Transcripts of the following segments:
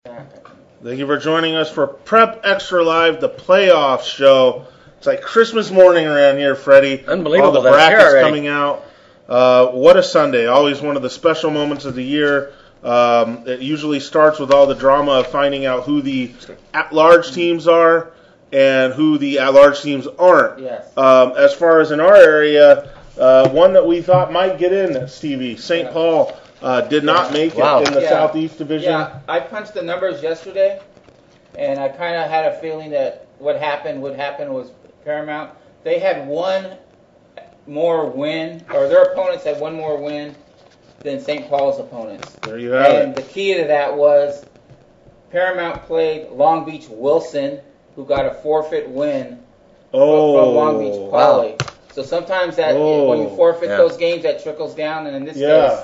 Thank you for joining us for Prep Extra Live, the playoffs show. It's like Christmas morning around here, Freddie. Unbelievable. All the brackets coming out. What a Sunday. Always one of the special moments of the year. It usually starts with all the drama of finding out who the at-large teams are and who the at-large teams aren't. Yes. As far as in our area, one that we thought might get in, Stevie, St. Paul. Did not make it in the Southeast Division. Yeah, I punched the numbers yesterday, and I kind of had a feeling that what happened was Paramount. They had one more win, or their opponents had one more win than St. Paul's opponents. There you have it. And the key to that was Paramount played Long Beach Wilson, who got a forfeit win from Long Beach Poly. Wow. So sometimes that when you forfeit those games, that trickles down, and in this case,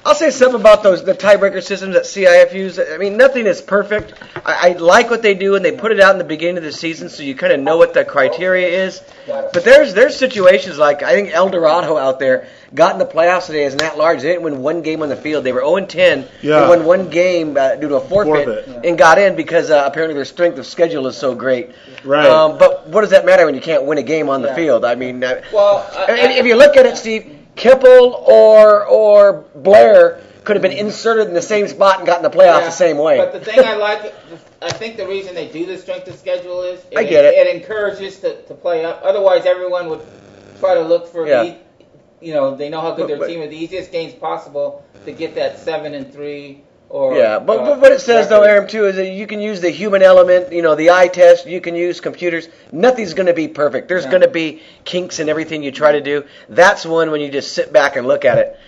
I'll say something about the tiebreaker systems that CIF use. I mean, nothing is perfect. I like what they do, and they put it out in the beginning of the season, so you kind of know what the criteria is. But there's situations like I think El Dorado out there got in the playoffs today as an at-large. They didn't win one game on the field. They were 0-10. They won one game due to a forfeit. And got in because apparently their strength of schedule is so great. Right. But what does that matter when you can't win a game on the field? I mean, if you look at it, Steve, Kipple or Blair could have been inserted in the same spot and gotten the playoffs the same way. But the thing I think the reason they do the strength of schedule is it encourages to play up. Otherwise, everyone would try to look for they know how good their team is. The easiest games possible to get that 7-3. But what it says though, Aaron, too, is that you can use the human element, the eye test. You can use computers. Nothing's going to be perfect. There's going to be kinks in everything you try to do. That's one when you just sit back and look at it.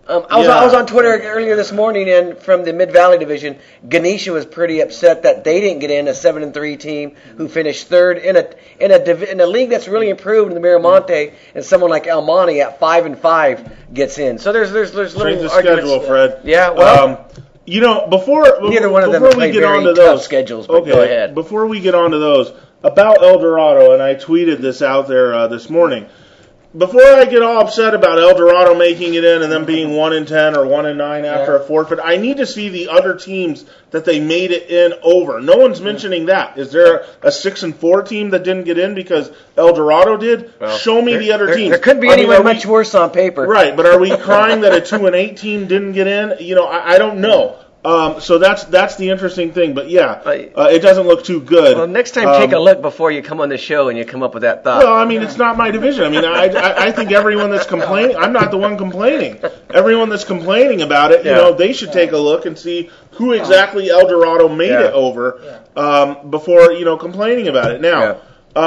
I was on Twitter earlier this morning, and from the Mid Valley Division, Ganesha was pretty upset that they didn't get in, a 7-3 team who finished third in a league that's really improved in the Miramonte, and someone like El Monte at 5-5 gets in. So there's little Change the arguments. schedule, Fred. Yeah, well. Before one of them we get on to those schedules, but go ahead. Before we get on to those, about El Dorado, and I tweeted this out there this morning. Before I get all upset about El Dorado making it in and them being 1-10 or 1-9 after a forfeit, I need to see the other teams that they made it in over. No one's mentioning that. Is there a 6-4 team that didn't get in because El Dorado did? Well, show me the other teams. There couldn't be anyone much worse on paper. Right, but are we crying that a 2-8 team didn't get in? I don't know. So that's the interesting thing, but it doesn't look too good. Well, next time take a look before you come on the show and you come up with that thought. Well, I mean, it's not my division. I mean, I think everyone that's complaining, I'm not the one complaining. Everyone that's complaining about it, they should take a look and see who exactly El Dorado made it over before, complaining about it. Now,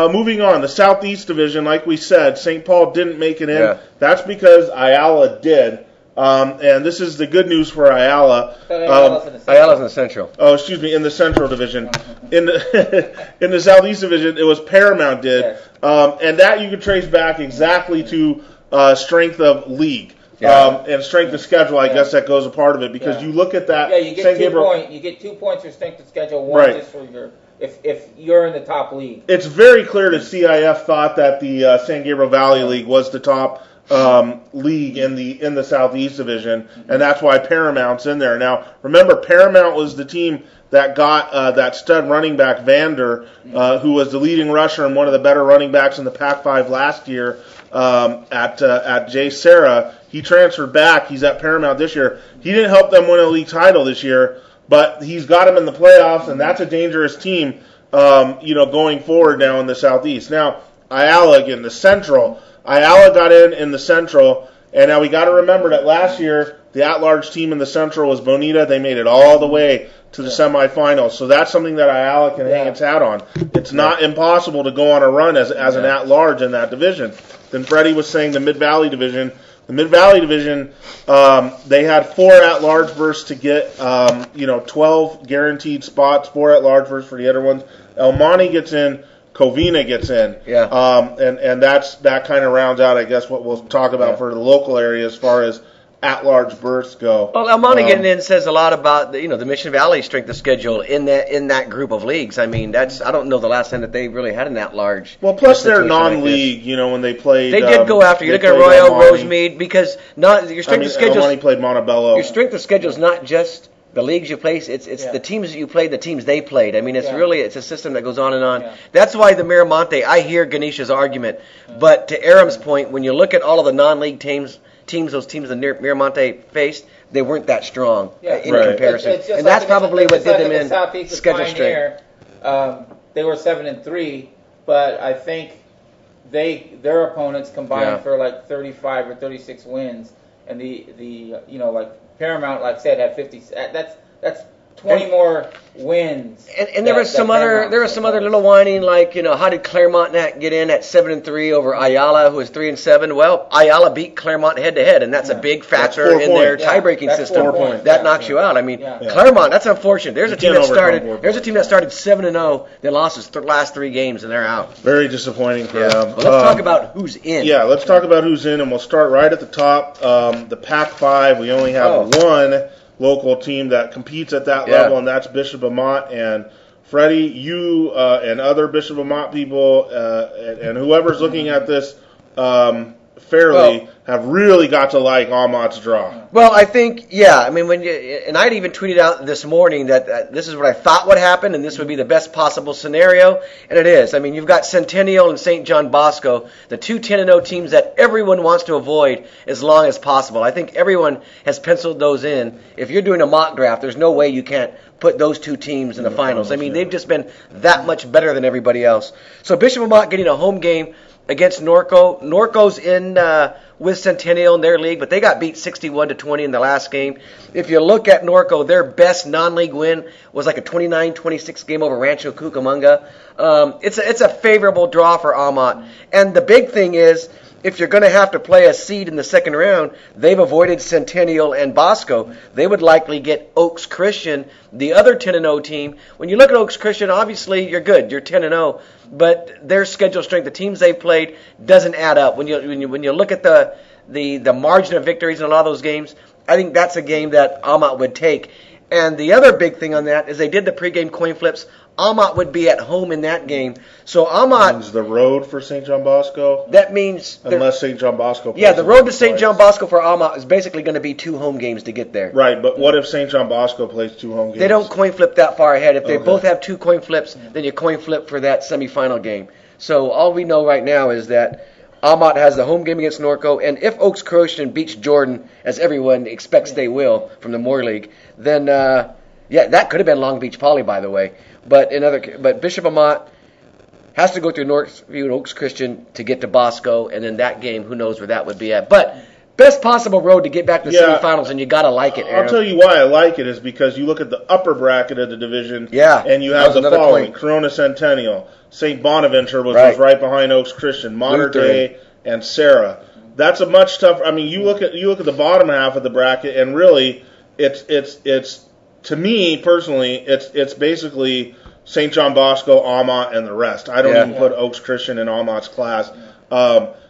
moving on, the Southeast Division, like we said, St. Paul didn't make it in. Yeah. That's because Ayala did. And this is the good news for Ayala. Ayala's in the Central. Oh, excuse me, in the Central Division. In the Southeast Division, it was Paramount did. Yes. And that you could trace back exactly to strength of league. And strength of schedule, I guess that goes a part of it. Because you look at that. Yeah, you get 2 points. You get 2 points for strength of schedule, one just for your... If you're in the top league. It's very clear that CIF thought that the San Gabriel Valley League was the top league in the Southeast Division, and that's why Paramount's in there. Now, remember, Paramount was the team that got that stud running back Vander, who was the leading rusher and one of the better running backs in the Pac-5 last year at J. Sarah. He transferred back. He's at Paramount this year. He didn't help them win a league title this year, but he's got him in the playoffs, and that's a dangerous team, going forward now in the Southeast. Now, Ayala again, the Central. Ayala got in the Central, and now we got to remember that last year the at-large team in the Central was Bonita. They made it all the way to the semifinals, so that's something that Ayala can hang its hat on. It's not impossible to go on a run as an at-large in that division. Then Freddie was saying the Mid-Valley Division. The Mid-Valley Division, they had 4 at-large berths to get, 12 guaranteed spots, 4 at-large berths for the other ones. El Monte gets in. Covina gets in. And that kind of rounds out, I guess, what we'll talk about for the local area as far as at-large berths go. Well, El Monte getting in says a lot about the Mission Valley strength of schedule in that group of leagues. I mean, I don't know the last time that they really had an at-large. Well, plus they're non-league. When they played, they did go after. You look at Arroyo, Rosemead, because your strength of schedule. El Monte played Montebello. Your strength of schedule is not just the leagues you play, it's Yeah. the teams that you played, the teams they played. I mean, it's Yeah. really, it's a system that goes on and on. Yeah. That's why the Miramonte, I hear Ganesha's argument, but to Aram's point, when you look at all of the non-league teams, those teams that Miramonte faced, they weren't that strong in Right. comparison. It's just And that's like probably what just did like them the in Southeast with schedule strength. Pioneer, they were 7-3, but I think their opponents combined Yeah. for like 35 or 36 wins, and the like Paramount, like I said, had 50. That's 20 more wins. And there was some other little whining, like, how did Claremont get in at 7-3 over Ayala, who was 3-7? Well, Ayala beat Claremont head to head, and that's a big factor 4 in their points. tie-breaking That's system. 4 points. That Yeah. knocks you out. I mean, Yeah. Claremont, that's unfortunate. There's a You team can't that started. overcome 4 There's a team that started 7-0, that lost its last 3 games, and they're out. Very disappointing for them. Well, let's talk about who's in. Yeah, let's talk about who's in, and we'll start right at the top. The Pac-5, we only have one local team that competes at that level, and that's Bishop Amat. And Freddie, you and other Bishop Amat people, and whoever's looking at this fairly, have really got to like Amat's draw. Well, I think, I mean, and I'd even tweeted out this morning that this is what I thought would happen, and this would be the best possible scenario, and it is. I mean, you've got Centennial and St. John Bosco, the two 10-0 teams that everyone wants to avoid as long as possible. I think everyone has penciled those in. If you're doing a mock draft, there's no way you can't put those two teams in the finals. I mean, they've just been that much better than everybody else. So Bishop Amat getting a home game against Norco. Norco's in with Centennial in their league, but they got beat 61-20 in the last game. If you look at Norco, their best non-league win was like a 29-26 game over Rancho Cucamonga. It's a favorable draw for Amat. And the big thing is, if you're going to have to play a seed in the second round, they've avoided Centennial and Bosco. They would likely get Oaks Christian, the other 10-0 team. When you look at Oaks Christian, obviously you're good. You're 10-0, but their schedule strength, the teams they've played, doesn't add up. When you look at the margin of victories in a lot of those games, I think that's a game that Amat would take. And the other big thing on that is they did the pregame coin flips. Amat would be at home in that game. So Amat... Means the road for St. John Bosco? That means... Unless St. John Bosco plays. Yeah, the road to St. John Bosco for Amat is basically going to be 2 home games to get there. Right, but what if St. John Bosco plays 2 home games? They don't coin flip that far ahead. If they Okay. both have 2 coin flips, then you coin flip for that semifinal game. So all we know right now is that Amat has the home game against Norco, and if Oaks Christian beats Jordan, as everyone expects they will from the Moore League, then that could have been Long Beach Poly, by the way. But Bishop Amat has to go through Northview and Oaks Christian to get to Bosco, and then that game, who knows where that would be at. But best possible road to get back to the semifinals, and you got to like it, Aaron. I'll tell you why I like it is because you look at the upper bracket of the division, and you have the following: Corona Centennial, St. Bonaventure was right behind Oaks Christian, Mater Dei, and Sarah. That's a much tougher. I mean, you look at the bottom half of the bracket, and really, it's to me personally, it's basically St. John Bosco, Amat, and the rest. I don't even put Oaks Christian in Amat's class.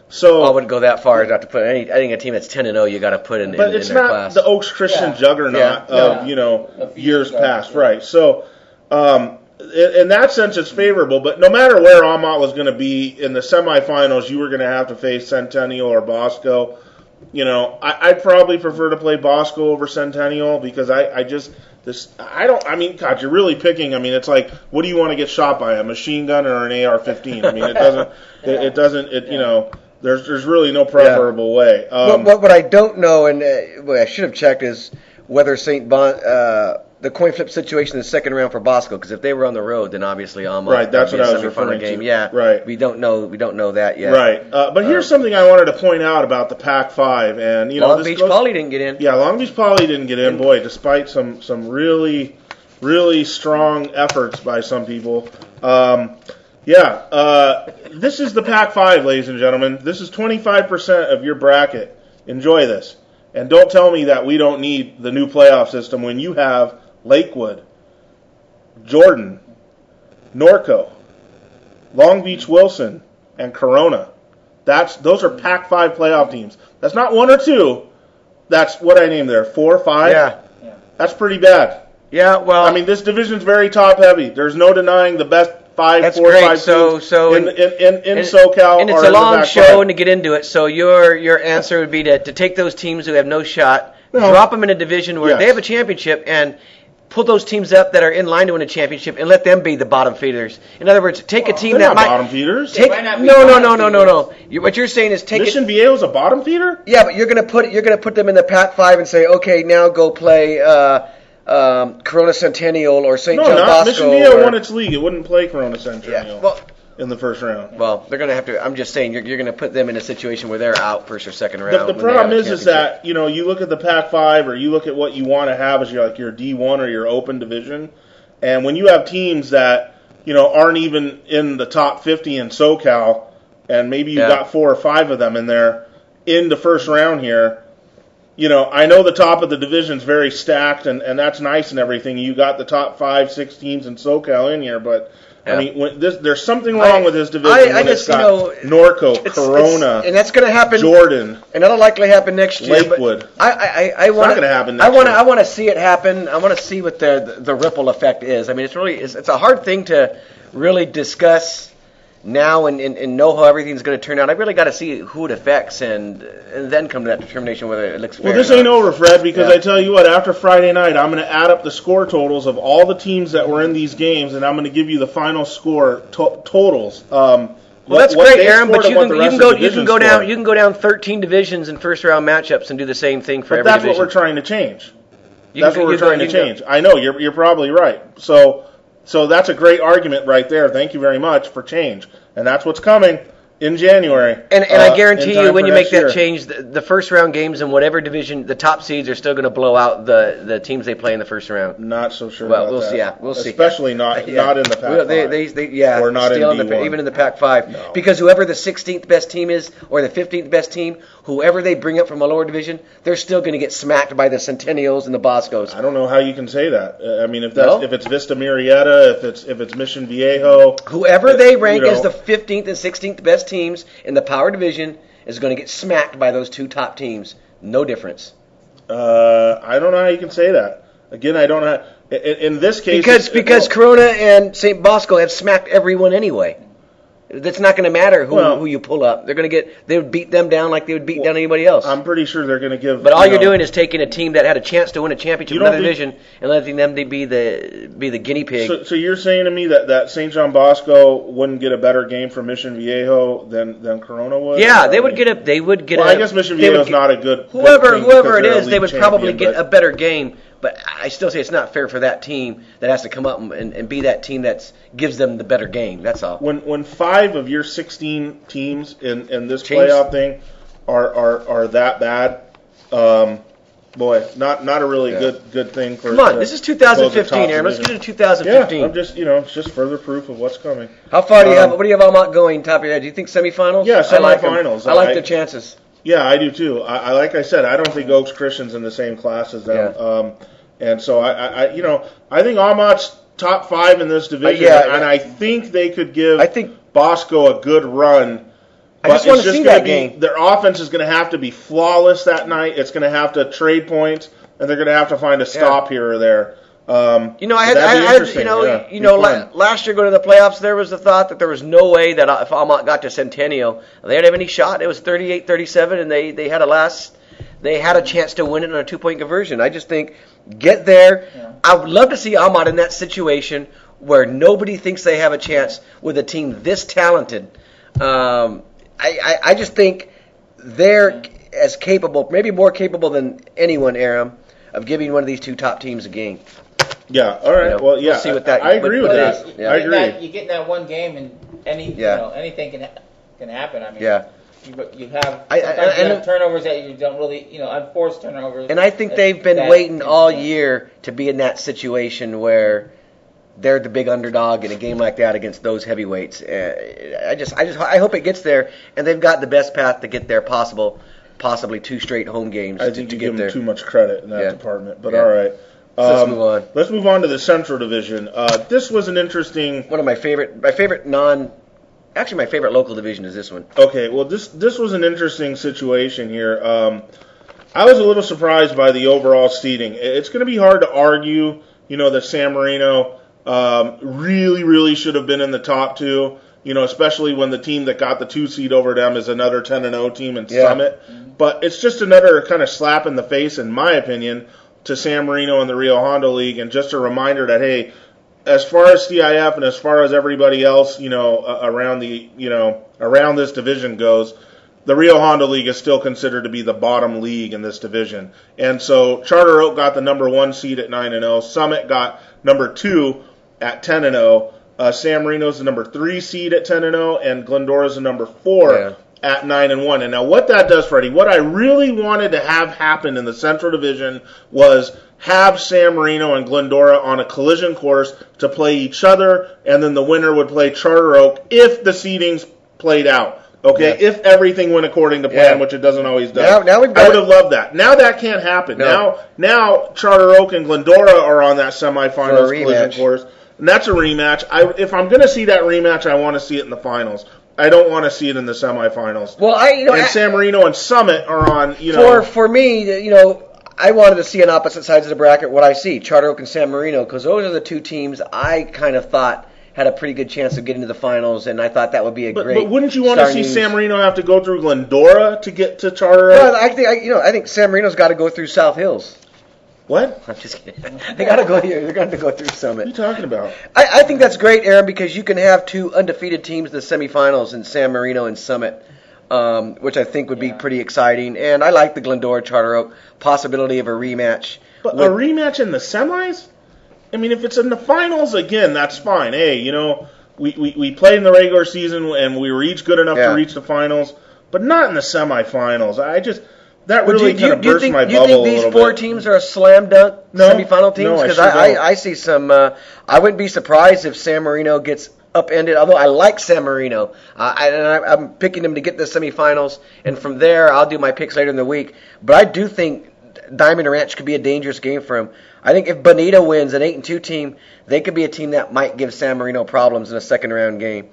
So I wouldn't go that far as not to put any. I think a team that's 10-0, you got to put in their class. But it's not the Oaks Christian juggernaut of years past, right? So in that sense, it's favorable. But no matter where Amat was going to be in the semifinals, you were going to have to face Centennial or Bosco. I'd probably prefer to play Bosco over Centennial because God, you're really picking. I mean, it's like, what do you want to get shot by, a machine gun or an AR-15? I mean, it doesn't. There's really no preferable way. What I don't know, and what I should have checked, is whether the coin flip situation in the second round for Bosco, because if they were on the road, then obviously Amat. Right, that's what I was referring to. Yeah, right. We don't know that yet. Right, but here's something I wanted to point out about the Pac-5, and Long Beach Poly didn't get in. Yeah, Long Beach Poly didn't get in. Boy, despite some really, really strong efforts by some people. This is the Pac-5, ladies and gentlemen. This is 25% of your bracket. Enjoy this, and don't tell me that we don't need the new playoff system when you have Lakewood, Jordan, Norco, Long Beach Wilson, and Corona. Those are Pac-5 playoff teams. That's not 1 or 2. That's what I named there. 4, 5. Yeah. That's pretty bad. Yeah. Well, I mean, this division's very top heavy. There's no denying the best 5, that's 4, great. 5 teams in SoCal. And it's a long show and to get into it. So your answer would be to take those teams who have no shot, drop them in a division where Yes. they have a championship and put those teams up that are in line to win a championship and let them be the bottom feeders. In other words, take a team They're that not might bottom feeders. take might not be no. bottom What you're saying is take it. Mission Viejo's a bottom feeder? Yeah, but you're gonna put them in the Pac-5 and say, okay, now go play Corona Centennial or St. No, John not Bosco. Mission Viejo or- won its league. It wouldn't play Corona Centennial in the first round. Well, they're going to have to. I'm just saying, you're going to put them in a situation where they're out first or second round. The when they have problem a is championship. that you look at the Pac-5 or you look at what you want to have as your D1 or your open division, and when you have teams that aren't even in the top 50 in SoCal, and maybe you've got 4 or 5 of them in there in the first round here. I know the top of the division's very stacked, and that's nice and everything. You got the top 5, 6 teams in SoCal in here, but I mean, there's something wrong with this division when it's got Norco, Corona, and that's going to happen. Jordan, and that'll likely happen next year. Lakewood. I want not going to happen next year. I want to see it happen. I want to see what the ripple effect is. I mean, it's a hard thing to really discuss now and know how everything's going to turn out. I really got to see who it affects and then come to that determination whether it looks fair. Well, this ain't over, Fred, because I tell you what, after Friday night, I'm going to add up the score totals of all the teams that were in these games, and I'm going to give you the final score totals. Well, that's great, Aaron. But you can go down 13 divisions in first round matchups and do the same thing for every division. That's what we're trying to change. That's what we're trying to change. I know you're probably right. So that's a great argument right there. Thank you very much for change. And that's what's coming in January. And I guarantee you when you make that change, the first round games in whatever division, the top seeds are still going to blow out the teams they play in the first round. Not so sure well, about we'll that. see. Yeah, we'll see. Especially not in the Pac-5. Or not still in D1. Even in the Pac-5. No. Because whoever the 16th best team is or the 15th best team, whoever they bring up from a lower division, they're still going to get smacked by the Centennials and the Boscos. I don't know how you can say that. I mean, if it's Vista Marietta, if it's Mission Viejo, whoever they rank as the 15th and 16th best teams in the Power Division is going to get smacked by those 2 top teams. No difference. I don't know how you can say that. Again, I don't know. In this case, because Corona and St. Bosco have smacked everyone anyway. That's not going to matter who you pull up. They would beat them down like they would beat down anybody else. I'm pretty sure they're going to give. But all you're doing is taking a team that had a chance to win a championship in another division and letting them be the guinea pig. So you're saying to me that St. John Bosco wouldn't get a better game from Mission Viejo than Corona would? Yeah, they would get a. I guess Mission Viejo's not a good. Whoever it is, they would probably get a better game. But I still say it's not fair for that team that has to come up and be that team that gives them the better game. That's all. When 5 of your 16 teams in this playoff thing are that bad, boy, not a really good thing for. Come on, this is 2015, Aaron. Let's get into 2015. Yeah, I'm just it's just further proof of what's coming. How far do you have? What do you have Almont going? Top of your head? Do you think semifinals? Yeah, semifinals. I like their chances. Yeah, I do too. I like I said, I don't think Oaks Christian's in the same class as them. Yeah. And so I think Almont's top 5 in this division, and I think they could give Bosco a good run. I just want to see that game. Their offense is going to have to be flawless that night. It's going to have to trade points, and they're going to have to find a stop here or there. Last year going to the playoffs, there was the thought that there was no way that if Almont got to Centennial, they'd have any shot. It was 38-37, and they had a chance to win it on a 2-point conversion. I just think get there. Yeah. I would love to see Almont in that situation where nobody thinks they have a chance with a team this talented. I just think they're as capable, maybe more capable than anyone, Aram, of giving one of these 2 top teams a game. Yeah. All right. Well, yeah. We'll see what that. I agree with that. Yeah. I agree. You get in that one game, and anything can happen. I mean, you have turnovers that you don't really, unforced turnovers. And I think they've been waiting all year to be in that situation where they're the big underdog in a game like that against those heavyweights. I hope it gets there, and they've got the best path to get there possibly 2 straight home games. I think you give them too much credit in that department. But all right. Let's move on. Let's move on to the Central Division. This was an interesting. One of my favorite Actually, my favorite local division is this one. Okay, well, this was an interesting situation here. I was a little surprised by the overall seeding. It's going to be hard to argue, that San Marino really, really should have been in the top 2. especially when the team that got the 2 seed over them is another 10-0 team in Yeah. Summit. But it's just another kind of slap in the face, in my opinion, to San Marino and the Rio Hondo League, and just a reminder that, hey, as far as CIF and as far as everybody else, around this division goes, the Rio Hondo League is still considered to be the bottom league in this division. And so Charter Oak got the number 1 seed at 9-0. Summit got number 2 at 10-0. San Marino's the number 3 seed at 10-0, and Glendora's the number 4 at 9-1. And now what that does, Freddie, what I really wanted to have happen in the Central Division was have San Marino and Glendora on a collision course to play each other, and then the winner would play Charter Oak if the seedings played out. Okay, if everything went according to plan, which it doesn't always do. Now we've got I would have loved that. Now that can't happen. No. Now Charter Oak and Glendora are on that semifinals collision course, and that's a rematch. If I'm going to see that rematch, I want to see it in the finals. I don't want to see it in the semifinals. Well, San Marino and Summit are on. For me, I wanted to see on opposite sides of the bracket what I see, Charter Oak and San Marino, because those are the 2 teams I kind of thought had a pretty good chance of getting to the finals, and I thought that would be great. But wouldn't you want to see San Marino have to go through Glendora to get to Charter Oak? Well, I think San Marino's got to go through South Hills. What? I'm just kidding. They got to go here. They're going to go through Summit. What are you talking about? I think that's great, Aaron, because you can have 2 undefeated teams in the semifinals in San Marino and Summit, which I think would be pretty exciting. And I like the Glendora Charter Oak possibility of a rematch. But a rematch in the semis? I mean, if it's in the finals, again, that's fine. Hey, we played in the regular season and we were each good enough to reach the finals, but not in the semifinals. That really kind of burst my bubble a little bit. Do you think these 4 teams are a slam dunk semifinal teams? Because I see some. I wouldn't be surprised if San Marino gets upended. Although I like San Marino, I'm picking them to get the semifinals, and from there I'll do my picks later in the week. But I do think Diamond Ranch could be a dangerous game for them. I think if Bonita wins, an 8-2 team, they could be a team that might give San Marino problems in a second round game.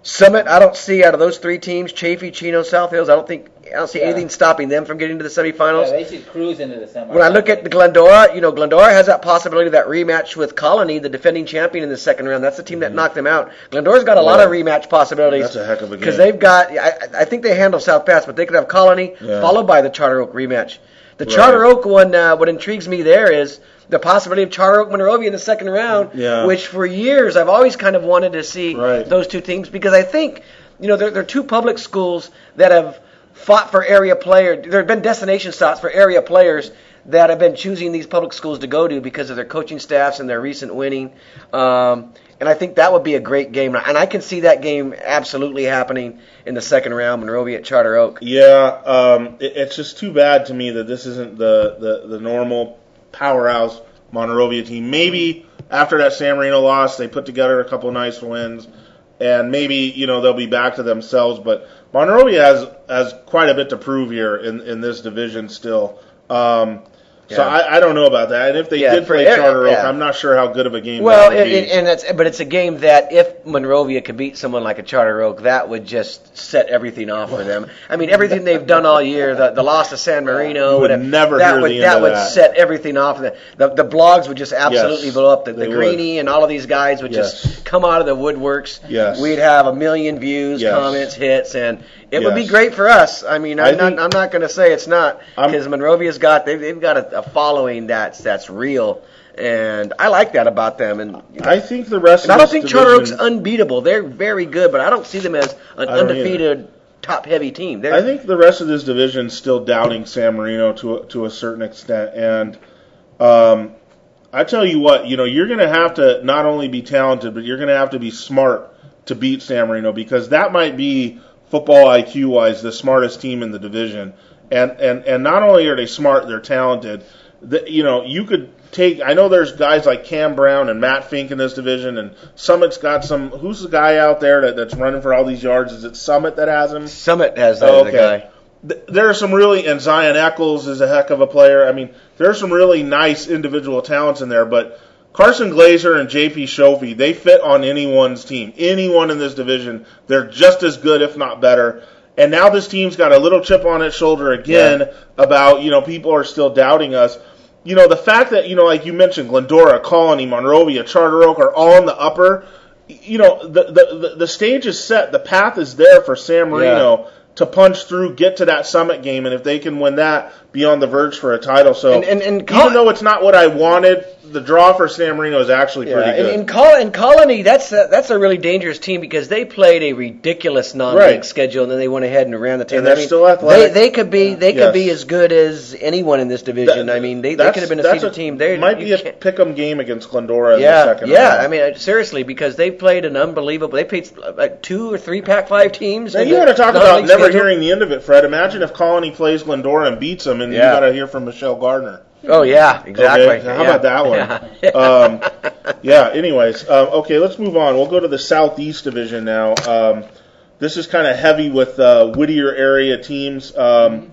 Summit, I don't see out of those 3 teams, Chaffee, Chino, South Hills, I don't see anything stopping them from getting to the semifinals. Yeah, they should cruise into the semifinals. When I look at the Glendora, Glendora has that possibility of that rematch with Colony, the defending champion in the second round. That's the team that knocked them out. Glendora's got a lot of rematch possibilities. That's a heck of a game. Because they've got, I think they handle South Pass, but they could have Colony followed by the Charter Oak rematch. The Charter Oak one, what intrigues me there is the possibility of Charter Oak Monrovia in the second round, which for years I've always kind of wanted to see those 2 teams, because I think, they're 2 public schools that have fought for area players. There have been destination stops for area players that have been choosing these public schools to go to because of their coaching staffs and their recent winning. And I think that would be a great game. And I can see that game absolutely happening in the second round, Monrovia at Charter Oak. Yeah, it's just too bad to me that this isn't the normal powerhouse Monrovia team. Maybe after that San Marino loss, they put together a couple nice wins, and maybe they'll be back to themselves. But Monrovia has quite a bit to prove here in this division still. So I don't know about that. And if they did play Charter Oak, I'm not sure how good of a game that would be. But it's a game that if Monrovia could beat someone like a Charter Oak, that would just set everything off for them. I mean, everything they've done all year, the loss to San Marino, that would set everything off. The blogs would just absolutely blow up. The Greenie and all of these guys would just come out of the woodworks. Yes. We'd have 1 million views, comments, hits, and it would be great for us. I mean, I'm not going to say it's not, because Monrovia's they've got a following that's real, and I like that about them. And I think the rest. And I don't think Charter Oak's unbeatable. They're very good, but I don't see them as an undefeated, top-heavy team. I think the rest of this division is still doubting San Marino to a certain extent, and I tell you what, you're going to have to not only be talented, but you're going to have to be smart to beat San Marino, because that might be, football IQ-wise, the smartest team in the division. And not only are they smart, they're talented. You could take. I know there's guys like Cam Brown and Matt Fink in this division, and Summit's got some. Who's the guy out there that's running for all these yards? Is it Summit that has him? Summit has that guy. There are some really, and Zion Eccles is a heck of a player. I mean, there's some really nice individual talents in there, but Carson Glazer and JP Shofi, they fit on anyone's team. Anyone in this division, they're just as good, if not better. And now this team's got a little chip on its shoulder again about, people are still doubting us. The fact that, like you mentioned, Glendora, Colony, Monrovia, Charter Oak are all in the upper, the stage is set. The path is there for San Marino to punch through, get to that Summit game, and if they can win that, be on the verge for a title. So and even though it's not what I wanted, the draw for San Marino is actually pretty good. In Colony, that's a really dangerous team because they played a ridiculous non-league schedule, and then they went ahead and ran the table. And they're still athletic. They could be as good as anyone in this division. They could have been a seeded team. It might be a pick-em game against Glendora in the second round. Seriously, because they played an unbelievable. They played like 2 or 3 Pac-5 teams. Now you want to talk about never hearing the end of it, Fred? Imagine if Colony plays Glendora and beats them, and you got to hear from Michelle Gardner. Oh, yeah, exactly. Okay, how about that one? Anyways, okay, let's move on. We'll go to the Southeast Division now. This is kind of heavy with Whittier area teams. I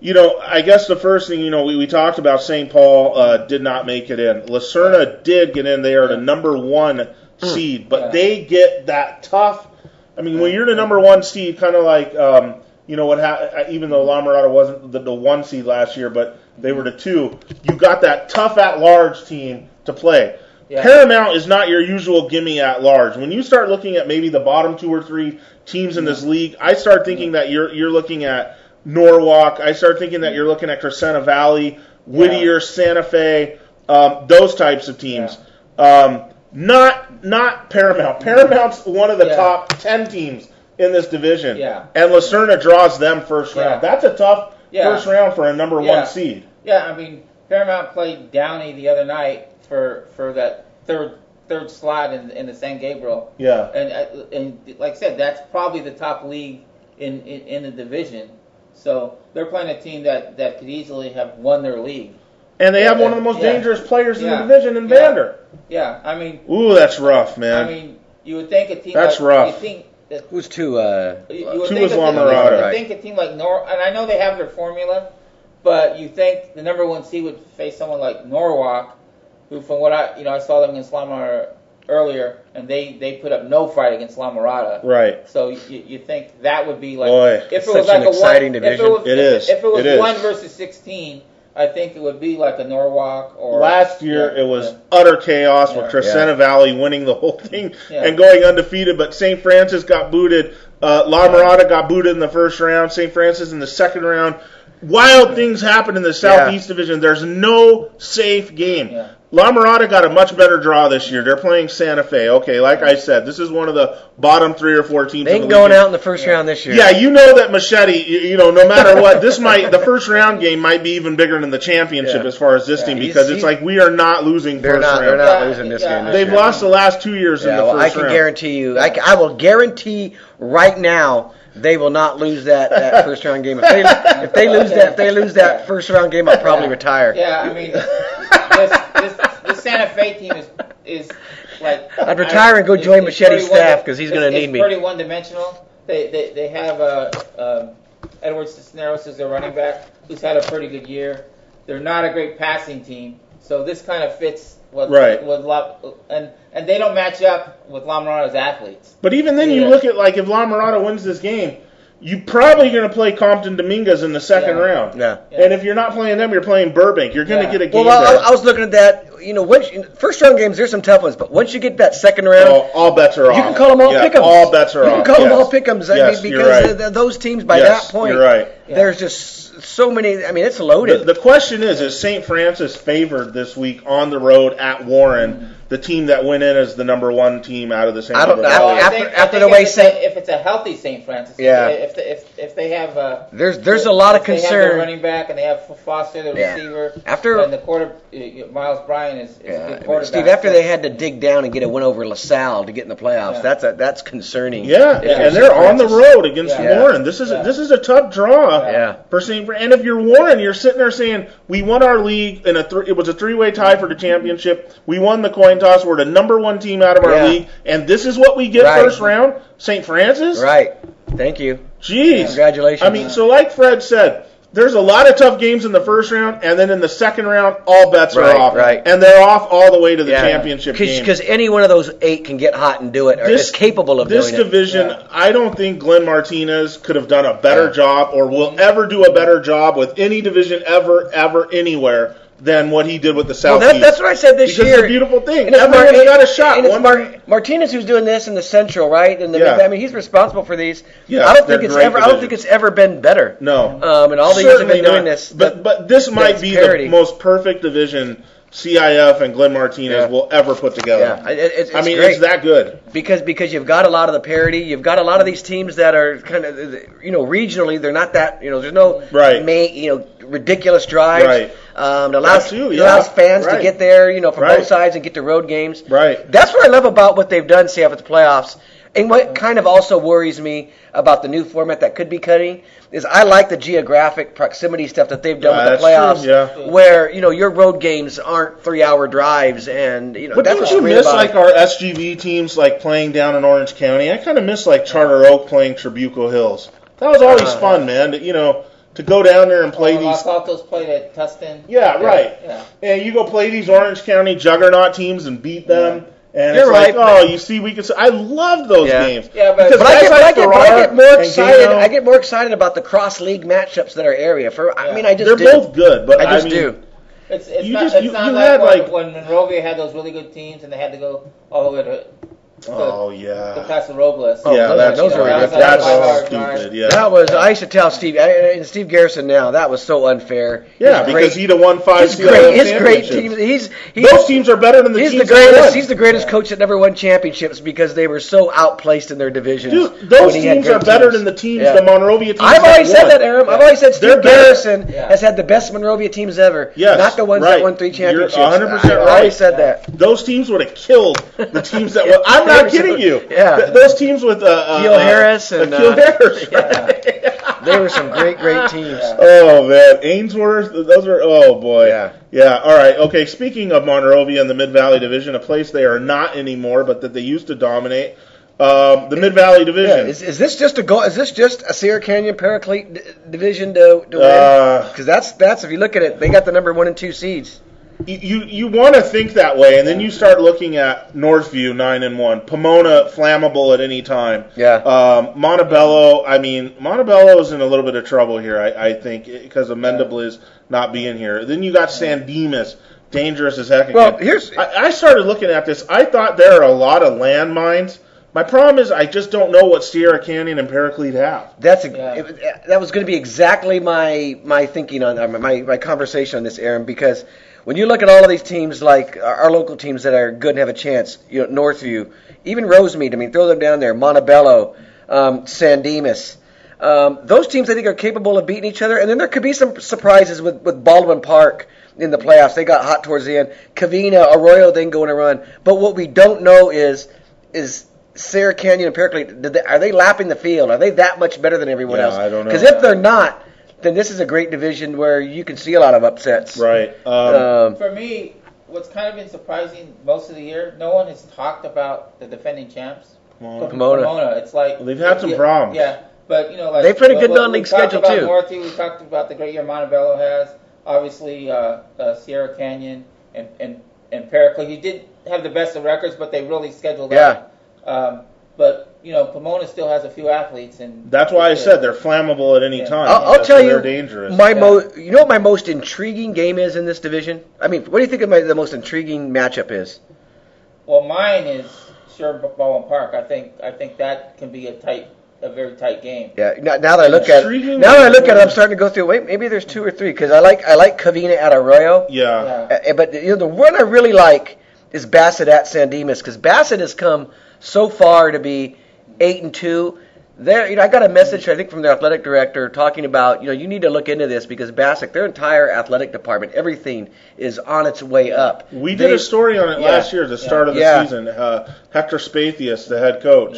guess the first thing, we talked about St. Paul did not make it in. Lucerna did get in. They are the number 1 seed, but they get that tough. When you're the number 1 seed, kind of like, even though La Mirada wasn't the 1 seed last year, but they were the 2, you got that tough at-large team to play. Yeah. Paramount is not your usual gimme at-large. When you start looking at maybe the bottom 2 or 3 teams in this league, I start thinking that you're looking at Norwalk. I start thinking that you're looking at Crescenta Valley, Whittier, Santa Fe, those types of teams. Not Paramount. Paramount's one of the top 10 teams in this division. Yeah. And Lucerna draws them first round. That's a tough first round for a number 1 seed. Yeah, Paramount played Downey the other night for that third slot in the San Gabriel. Yeah. And like I said, that's probably the top league in the division. So they're playing a team that could easily have won their league. And they have one of the most dangerous players in the division in Vander. Yeah, ooh, that's rough, man. You would think a team that's rough. Who's 2? 2 is La Mirada. You think a team like and I know they have their formula, but you think the number 1 seed would face someone like Norwalk, who, from what I saw them against La Mirada earlier, and they put up no fight against La Mirada. Right. So you think that would be like if it was like an exciting division. If it was 1 versus 16. I think it would be like a Norwalk or... Last year, it was utter chaos with Crescenta Valley winning the whole thing and going undefeated, but St. Francis got booted. La Mirada got booted in the first round. St. Francis in the second round. Wild things happen in the Southeast Division. There's no safe game. Yeah. La Mirada got a much better draw this year. They're playing Santa Fe. Okay, like I said, this is one of the bottom 3 or 4 teams. They ain't going out in the first round this year. Yeah, you know that Machete. No matter what, the first round game might be even bigger than the championship as far as this team because it's like we are not losing first round. They're not losing this game. They've lost the last 2 years in the first round. I can guarantee you. I will guarantee right now. They will not lose that first round game. If they lose that first round game, I'll probably retire. Yeah, this Santa Fe team is like. I'd retire and go join Machete's staff because he's going to need me. It's pretty one-dimensional. They have Edward Cisneros as their running back, who's had a pretty good year. They're not a great passing team, so this kind of fits. And they don't match up with La Mirada's athletes. But even then, you look at if La Mirada wins this game, you're probably going to play Compton Dominguez in the second round. Yeah. And if you're not playing them, you're playing Burbank. You're going to get a game. Well, I was looking at that. First round games, there's some tough ones, but once you get that second round, all bets are off. You can call them all pick'ems. All bets are off. You can call them all pick'ems. Because those teams by that point, you're right. There's just so many. It's loaded. The question is St. Francis favored this week on the road at Warren, the team that went in as the number 1 team out of the St. Francis? After the way if it's a healthy St. Francis, if they have there's a lot of concern. They have their running back and they have Foster, the receiver, and the Miles Bryan is a good quarterback. Steve, after they had to dig down and get a win over LaSalle to get in the playoffs, that's concerning. Yeah, and they're on the road against Warren. This is a tough draw for St. Francis. And if you're Warren, you're sitting there saying, we won our league in it was a 3-way tie for the championship. We won the coin toss. We're the number 1 team out of our league, and this is what we get first round. St. Francis. Right. Thank you. Jeez. Congratulations. So like Fred said, there's a lot of tough games in the first round, and then in the second round, all bets are off. Right. And they're off all the way to the championship game. Because any one of those 8 can get hot and do it, or is capable of doing it. This division, I don't think Glenn Martinez could have done a better job or will ever do a better job with any division ever, anywhere than what he did with the Well, Southeast. that's what I said this because year. it's a beautiful thing. And it's Everyone's got a shot. And it's Martinez who's doing this in the Central, right? And Yeah. I mean, he's responsible for these. Yeah, I don't they're think it's great ever. I don't think divisions. it's ever been better. No. And all the years have Certainly been doing not. this. But this might that's be parity. the most perfect division CIF and Glenn Martinez Yeah. will ever put together. Yeah, it's great. great. It's that good. Because you've got a lot of the parity, you've got a lot of these teams that are kind of regionally they're not that there's no Right. ridiculous drives. Right. It allows That too, it yeah. allows fans to Right. get there from Right. both sides and get to road games. Right. That's what I love about what they've done, CF, at the playoffs. And what kind of also worries me about the new format that could be cutting is I like the geographic proximity stuff that they've done with the That's playoffs, true, yeah. where your road games aren't 3-hour drives, and But that's don't what's you great miss about like it. our SGV teams like playing down in Orange County? I kind of miss like Charter Oak playing Tribuco Hills. That was always fun, man. To go down there and play these. Los Altos played at Tustin. Yeah, right. Yeah. And you go play these Orange County juggernaut teams and beat them. And You're it's like, right. oh, you see, we can. I loved those Yeah. games. Yeah, but- Because But I guys like get Ferrara more and excited. Gano, I get more excited about the cross league matchups that are area. I mean, I just they're do. both good, but I just mean, do. It's You not, just- it's you- not you like, had, like- when Monrovia had those really good teams and they had to go all the way to Oh to yeah. Paso Robles. Yeah, those are that's good. that's That was stupid. Yeah. That was I used to tell Steve and Steve Garrison now that was so unfair. Yeah, His because great- he'd have won 5 his CIF great teams. championships. He's Those teams are better than the He's teams the greatest. that won. He's the greatest coach that never won championships because they were so outplaced in their divisions. Dude, those when he had teams great are better teams. than the teams, Yeah. the Monrovia teams. I've always that said won. that, Aaron. I've always said They're Steve better. Garrison Yeah. has had the best Monrovia teams ever. Yes, not the ones right. that won 3 You're championships. 100% I've right. always said that. Those teams would have killed the teams that won. I'm not kidding you. Yeah. Those teams with Gil Harris and Gil Harris. yeah. They were some great teams. Oh man, Ainsworth. Those are. Oh boy. Yeah. Yeah. All right. Okay. Speaking of Monrovia and the Mid Valley Division, a place they are not anymore, but that they used to dominate. The Mid Valley Division. Yeah, is this just a goal? Is this just a Sierra Canyon Paraclete division to win? Because that's if you look at it, they got the number 1 and 2 seeds. You want to think that way, and then you start looking at Northview 9-1, Pomona flammable at any time. Yeah. Montebello. I mean, Montebello is in a little bit of trouble here. I think because of Mendebliz not being here. Then you got San Dimas, dangerous as heck. Well, again. I started looking at this. I thought there are a lot of landmines. My problem is I just don't know what Sierra Canyon and Paraclete have. That was going to be exactly my thinking on my conversation on this, Aaron, because when you look at all of these teams, like our local teams that are good and have a chance, Northview, even Rosemead, I mean, throw them down there, Montebello, San Dimas. Those teams, I think, are capable of beating each other, and then there could be some surprises with Baldwin Park in the playoffs. They got hot towards the end. Covina, Arroyo, then going to run. But what we don't know is Sierra Canyon and Paraclete, are they lapping the field? Are they that much better than everyone else? I don't know. Because if they're not, then this is a great division where you can see a lot of upsets. Right. For me, what's kind of been surprising most of the year, no one has talked about the defending champs. Pomona. It's like They've had some problems. Yeah, but like they played a good what non-league we talked schedule about too. Northview, we talked about the great year Montebello has. Obviously, Sierra Canyon and Paraclete. You did have the best of records, but they really scheduled out. But Pomona still has a few athletes, and that's why I said they're flammable at any time. I'll tell you, they're dangerous. You know what my most intriguing game is in this division? I mean, what do you think the most intriguing matchup is? Well, mine is sure Baldwin Park. I think that can be a very tight game. Yeah. Now that I look at it, I'm starting to go through. Wait, maybe there's 2 or 3 because I like Covina at Arroyo. Yeah. But the one I really like is Bassett at San Dimas because Bassett has come so far to be 8-2. There, I got a message I think from their athletic director talking about you need to look into this because Bassett, their entire athletic department, everything is on its way up. We did a story on it last year at the start of the season. Hector Spathius, the head coach,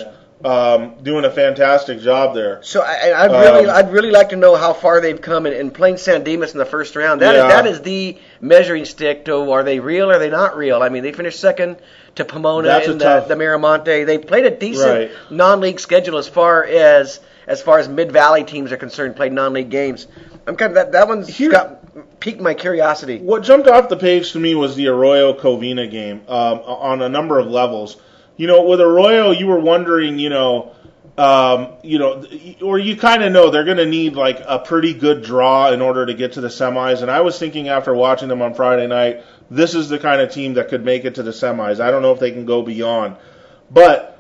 doing a fantastic job there. So I'd really like to know how far they've come in playing San Dimas in the first round. That is the measuring stick to are they real or are they not real. I mean, they finished second to Pomona in the Miramonte. They played a decent non-league schedule as far as Mid-Valley teams are concerned. Played non-league games. I'm kind of that one's piqued my curiosity. What jumped off the page to me was the Arroyo Covina game on a number of levels. With Arroyo, you were wondering, or you kind of know they're going to need like a pretty good draw in order to get to the semis. And I was thinking after watching them on Friday night, this is the kind of team that could make it to the semis. I don't know if they can go beyond, but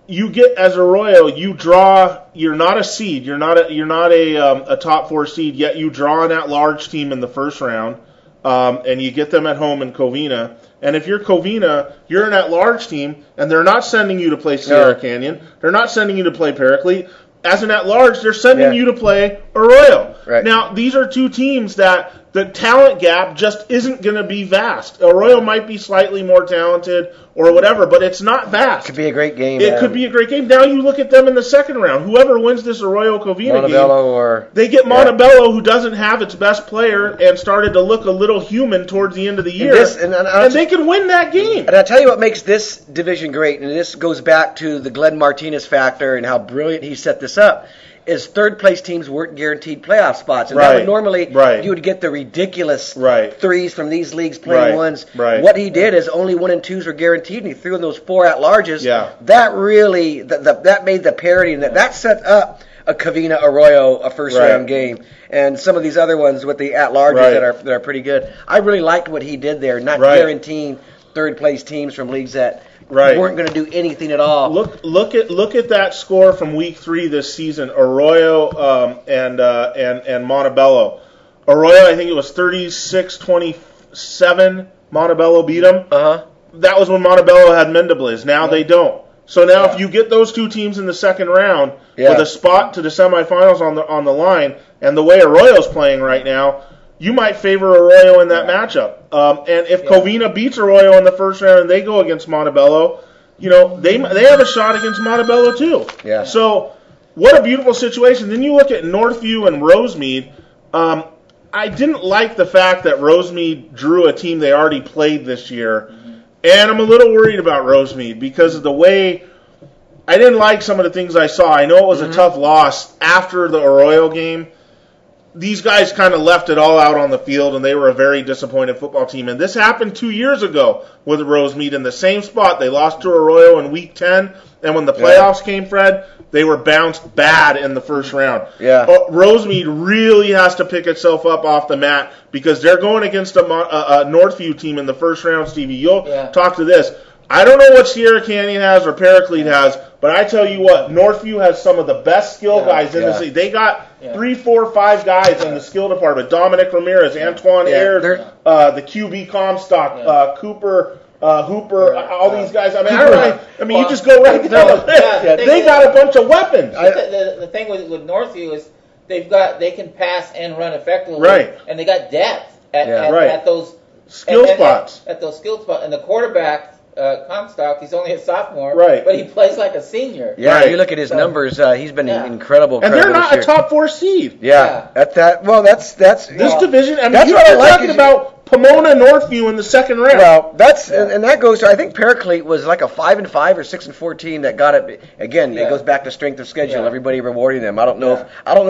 you get as Arroyo, you draw. You're not a seed. You're not a top 4 seed yet. You draw an at-large team in the first round, and you get them at home in Covina. And if you're Covina, you're an at-large team, and they're not sending you to play Sierra Canyon. They're not sending you to play Paraclete. As an at-large, they're sending you to play Arroyo. Right. Now, these are two teams that the talent gap just isn't going to be vast. Arroyo might be slightly more talented or whatever, but it's not vast. It could be a great game. It could be a great game. Now you look at them in the second round. Whoever wins this Arroyo-Covina game, they get Montebello, who doesn't have its best player and started to look a little human towards the end of the year, and they can win that game. And I'll tell you what makes this division great, and this goes back to the Glenn Martinez factor and how brilliant he set this up, is third-place teams weren't guaranteed playoff spots. And that would normally, you would get the ridiculous threes from these leagues playing ones. What he did is only 1 and 2s were guaranteed, and he threw in those 4 at-larges. That really, that made the parity, and that set up a Covina Arroyo, a first-round game. And some of these other ones with the at-larges that are pretty good. I really liked what he did there, not guaranteeing third-place teams from leagues that weren't going to do anything at all. Look at that score from week 3 this season. Arroyo and Montebello. Arroyo, I think it was 36-27. Montebello beat them. That was when Montebello had Mendebliz. Now they don't. So now if you get those two teams in the second round with a spot to the semifinals on the line, and the way Arroyo's playing right now, you might favor Arroyo in that matchup. And if Covina beats Arroyo in the first round and they go against Montebello, they have a shot against Montebello too. So what a beautiful situation. Then you look at Northview and Rosemead. I didn't like the fact that Rosemead drew a team they already played this year. And I'm a little worried about Rosemead because of the way I didn't like some of the things I saw. I know it was a tough loss after the Arroyo game. These guys kind of left it all out on the field, and they were a very disappointed football team. And this happened 2 years ago with Rosemead in the same spot. They lost to Arroyo in Week 10, and when the playoffs came, Fred, they were bounced bad in the first round. Rosemead really has to pick itself up off the mat because they're going against a Northview team in the first round, Stevie. You'll talk to this. I don't know what Sierra Canyon has or Paraclete has, but I tell you what, Northview has some of the best skill guys in the city. They got 3, 4, 5 guys in the skill department. Dominic Ramirez, Antoine Ayers, the QB Comstock, Cooper, Hooper, all these guys. I mean, you just go right down the list. They got a bunch of weapons. The thing with Northview is they can pass and run effectively, and they got depth at those skill spots. At those skill spots, and the quarterback. Comstock, he's only a sophomore, but he plays like a senior. You look at his numbers; he's been incredible. And they're not a top 4 seed. At that. Well, that's this division. I mean, you're talking about Pomona, Northview in the second round. Well, and that goes to, I think Paraclete was like a 5-5 or 6-4 team that got it. Again, it goes back to strength of schedule. Everybody rewarding them. I don't know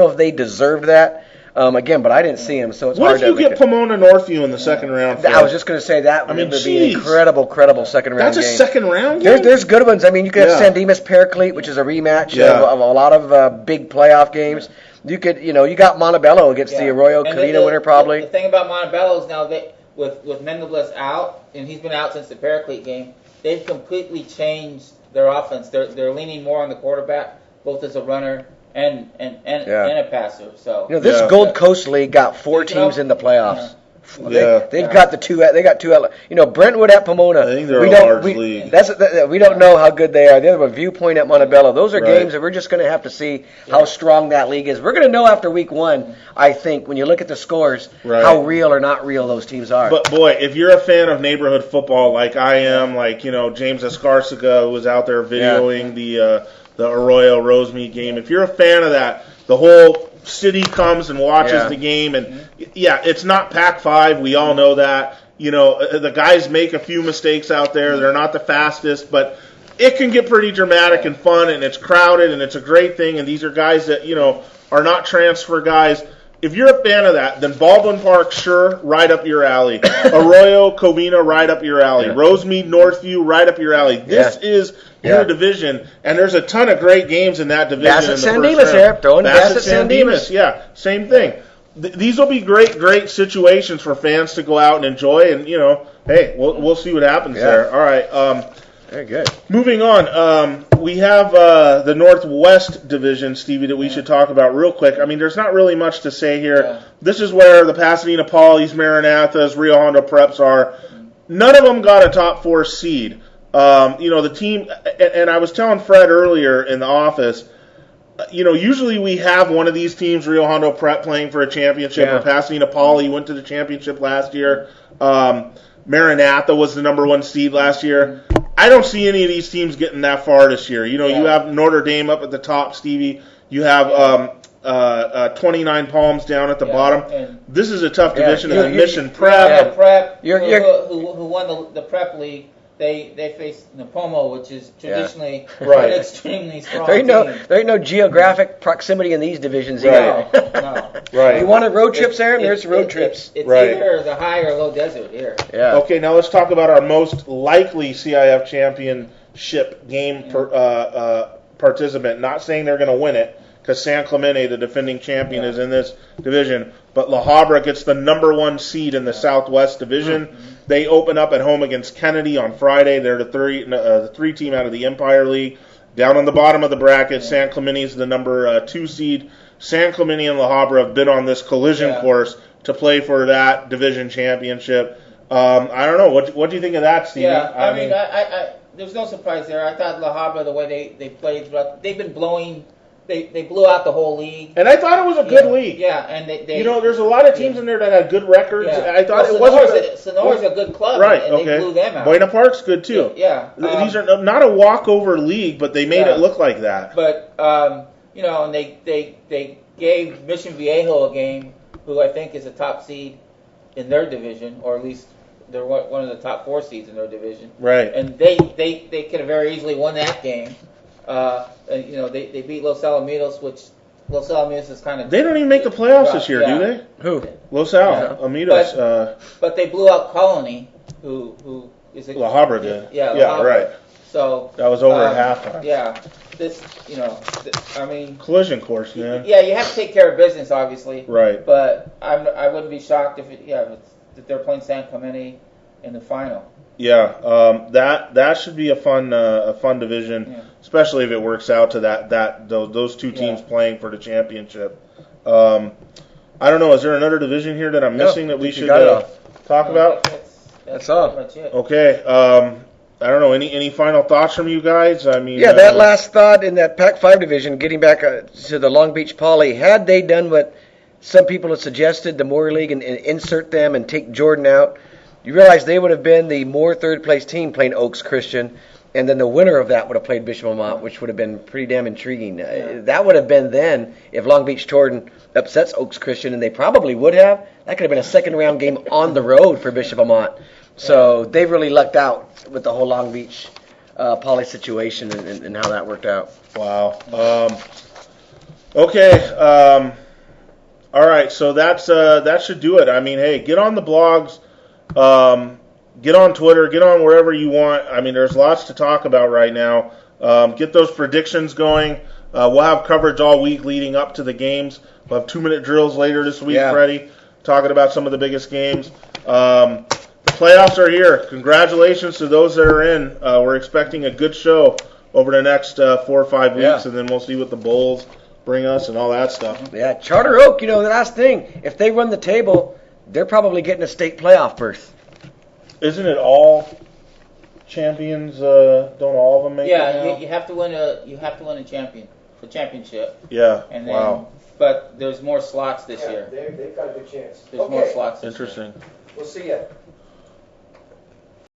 if they deserved that. Again, but I didn't see him, so it's hard to. What if you get Pomona Northview in the second round? I was just going to say that would be an incredible second round game. That's a second round game? There's good ones. I mean, you could have San Dimas Paraclete, which is a rematch of a lot of big playoff games. You could, you got Montebello against the Arroyo Covina winner probably. The thing about Montebello is now with Mendebliz out, and he's been out since the Paraclete game, they've completely changed their offense. They're leaning more on the quarterback, both as a runner and a passer. So this Gold Coast League got 4 teams in the playoffs. They've got the two. They got 2. Brentwood at Pomona. I think they're a large league. We don't know how good they are. The other one, Viewpoint at Montebello. Those are games that we're just going to have to see how strong that league is. We're going to know after week 1, I think, when you look at the scores, how real or not real those teams are. But boy, if you're a fan of neighborhood football like I am, like James Escarcega, who was out there videoing the Arroyo Rosemead game. If you're a fan of that, the whole city comes and watches the game, and it's not Pac-5. We all know that. The guys make a few mistakes out there. They're not the fastest, but it can get pretty dramatic and fun, and it's crowded, and it's a great thing. And these are guys that are not transfer guys. if you're a fan of that, then Baldwin Park, sure, right up your alley. Arroyo, Covina, right up your alley. Yeah. Rosemead, Northview, right up your alley. This is your division, and there's a ton of great games in that division. Bassett in the San first Dimas round. there. Throwing Bassett San Dimas, yeah, same thing. These will be great situations for fans to go out and enjoy, and hey, we'll see what happens there. All right. Very good. Moving on, we have the Northwest Division, Stevie, that we should talk about real quick. I mean, there's not really much to say here. Yeah. This is where the Pasadena Polys, Maranathas, Rio Hondo Preps are. None of them got a top 4 seed. The team, and I was telling Fred earlier in the office, usually we have one of these teams, Rio Hondo Prep, playing for a championship, or Pasadena Poly went to the championship last year. Maranatha was the number 1 seed last year. I don't see any of these teams getting that far this year. You have Notre Dame up at the top, Stevie. You have 29 Palms down at the bottom. And this is a tough division. Mission Prep. Who won the Prep League. They face Napomo, which is traditionally an extremely strong team. There ain't no geographic proximity in these divisions either. No. Right. You wanted road trips, Aaron? There's road trips. It's either the high or low desert here. Yeah. Okay, now let's talk about our most likely CIF championship game participant. Not saying they're going to win it, because San Clemente, the defending champion, is in this division. But La Habra gets the number 1 seed in the Southwest Division. Mm-hmm. They open up at home against Kennedy on Friday. They're the 3 team out of the Empire League. Down on the bottom of the bracket, San Clemente is the number 2 seed. San Clemente and La Habra have been on this collision course to play for that division championship. I don't know. What do you think of that, Steve? Yeah, I mean, there's no surprise there. I thought La Habra, the way they played throughout, they've been blowing. They blew out the whole league. And I thought it was a good league. Yeah, and they there's a lot of teams in there that had good records. Yeah. I thought it wasn't. Sonora's a good club, right? And they blew them out. Buena Park's good too. Yeah. These are not a walkover league, but they made it look like that. But and they gave Mission Viejo a game, who I think is a top seed in their division, or at least they're one of the top 4 seeds in their division. Right. And they could have very easily won that game. They beat Los Alamitos, which Los Alamitos is kind of... They don't even make the playoffs this year, do they? Who? Los Alamitos. But they blew out Colony, who is... La Habra did. Yeah, right. So... That was over at halftime. Yeah. Collision course, man. Yeah, you have to take care of business, obviously. Right. But I wouldn't be shocked if they're playing San Clemente in the final. Yeah, that should be a fun division, especially if it works out to those 2 teams playing for the championship. I don't know. Is there another division here that I'm missing that we should talk about? That's all. Pretty much it. Okay. I don't know. Any final thoughts from you guys? I mean, that last thought in that Pac-5 division, getting back to the Long Beach Poly, had they done what some people have suggested, the Moore League, and insert them and take Jordan out, you realize they would have been the Moore third-place team playing Oaks Christian, and then the winner of that would have played Bishop Lamont, which would have been pretty damn intriguing. That would have been then, if Long Beach Jordan upsets Oaks Christian, and they probably would have, that could have been a second-round game on the road for Bishop Lamont. So they've really lucked out with the whole Long Beach Poly situation and how that worked out. Wow. Okay. All right. So that should do it. I mean, hey, get on the blogs. Get on Twitter, get on wherever you want. I mean, there's lots to talk about right now. Get those predictions going. We'll have coverage all week leading up to the games. We'll have 2-minute drills later this week, Freddie, talking about some of the biggest games. Playoffs are here. Congratulations to those that are in. We're expecting a good show over the next 4 or 5 weeks, and then we'll see what the Bulls bring us and all that stuff. Yeah, Charter Oak, the last thing, if they run the table, they're probably getting a state playoff berth. Isn't it all champions? Don't all of them make it? Yeah, you have to win a championship. Yeah. And then, but there's more slots this year. They've got a good chance. There's more slots. Interesting. We'll see you.